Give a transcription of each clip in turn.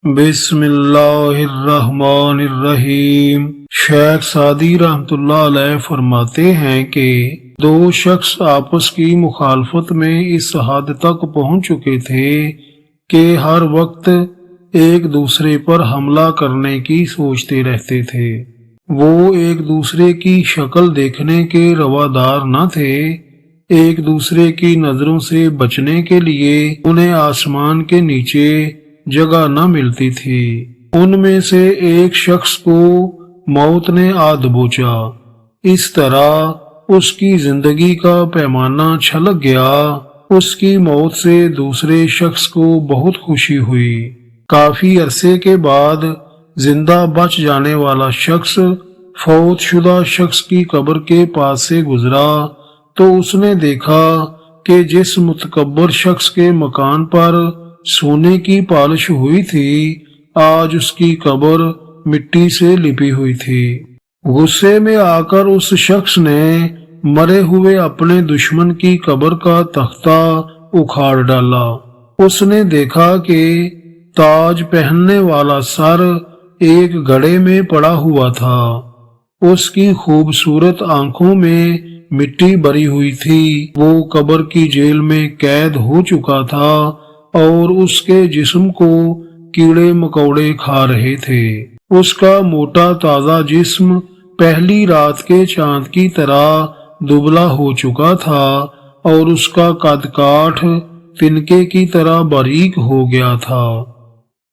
بسم اللہ الرحمن الرحیم۔ شیخ سعدی رحمۃ اللہ علیہ فرماتے ہیں کہ دو شخص آپس کی مخالفت میں اس حد تک پہنچ چکے تھے کہ ہر وقت ایک دوسرے پر حملہ کرنے کی سوچتے رہتے تھے۔ وہ ایک دوسرے کی شکل دیکھنے کے روادار نہ تھے۔ ایک دوسرے کی نظروں سے بچنے کے لیے انہیں آسمان کے نیچے جگہ نہ ملتی تھی۔ ان میں سے ایک شخص کو موت نے آ دبوچا۔ اس طرح اس کی زندگی کا پیمانہ چھلک گیا۔ اس کی موت سے دوسرے شخص کو بہت خوشی ہوئی۔ کافی عرصے کے بعد زندہ بچ جانے والا شخص فوت شدہ شخص کی قبر کے پاس سے گزرا تو اس نے دیکھا کہ جس متکبر شخص کے مکان پر سونے کی پالش ہوئی تھی آج اس کی قبر مٹی سے لپی ہوئی تھی۔ غصے میں آ کر اس شخص نے مرے ہوئے اپنے دشمن کی قبر کا تختہ اکھاڑ ڈالا۔ اس نے دیکھا کہ تاج پہننے والا سر ایک گڑھے میں پڑا ہوا تھا۔ اس کی خوبصورت آنکھوں میں مٹی بھری ہوئی تھی۔ وہ قبر کی جیل میں قید ہو چکا تھا اور اس کے جسم کو کیڑے مکوڑے کھا رہے تھے۔ اس کا موٹا تازہ جسم پہلی رات کے چاند کی طرح دبلا ہو چکا تھا اور اس کا قد کاٹھ تنکے کی طرح باریک ہو گیا تھا۔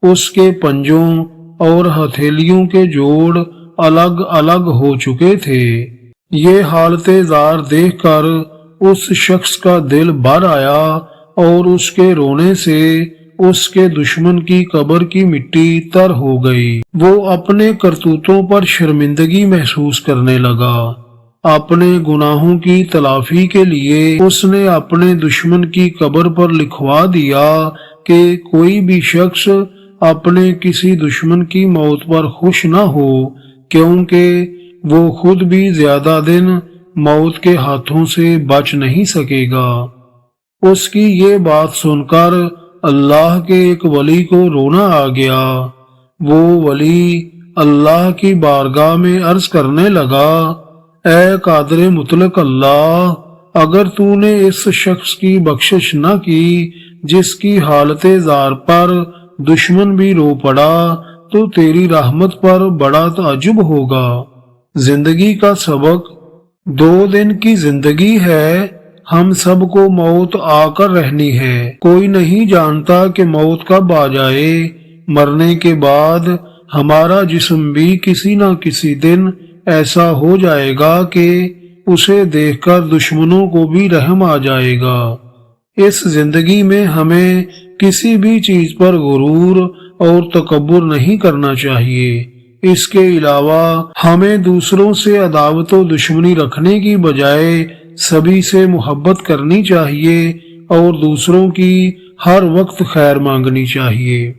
اس کے پنجوں اور ہتھیلیوں کے جوڑ الگ الگ ہو چکے تھے۔ یہ حالت زار دیکھ کر اس شخص کا دل بھر آیا اور اس کے رونے سے اس کے دشمن کی قبر کی مٹی تر ہو گئی۔ وہ اپنے کرتوتوں پر شرمندگی محسوس کرنے لگا۔ اپنے گناہوں کی تلافی کے لیے اس نے اپنے دشمن کی قبر پر لکھوا دیا کہ کوئی بھی شخص اپنے کسی دشمن کی موت پر خوش نہ ہو، کیونکہ وہ خود بھی زیادہ دن موت کے ہاتھوں سے بچ نہیں سکے گا۔ اس کی یہ بات سن کر اللہ کے ایک ولی کو رونا آ گیا۔ وہ ولی اللہ کی بارگاہ میں عرض کرنے لگا، اے قادر مطلق اللہ، اگر تو نے اس شخص کی بخشش نہ کی جس کی حالت زار پر دشمن بھی رو پڑا تو تیری رحمت پر بڑا تعجب ہوگا۔ زندگی کا سبق 2 دن کی زندگی ہے۔ ہم سب کو موت آ کر رہنی ہے۔ کوئی نہیں جانتا کہ موت کب آ جائے۔ مرنے کے بعد ہمارا جسم بھی کسی نہ کسی دن ایسا ہو جائے گا کہ اسے دیکھ کر دشمنوں کو بھی رحم آ جائے گا۔ اس زندگی میں ہمیں کسی بھی چیز پر غرور اور تکبر نہیں کرنا چاہیے۔ اس کے علاوہ ہمیں دوسروں سے عداوت و دشمنی رکھنے کی بجائے سبھی سے محبت کرنی چاہیے اور دوسروں کی ہر وقت خیر مانگنی چاہیے۔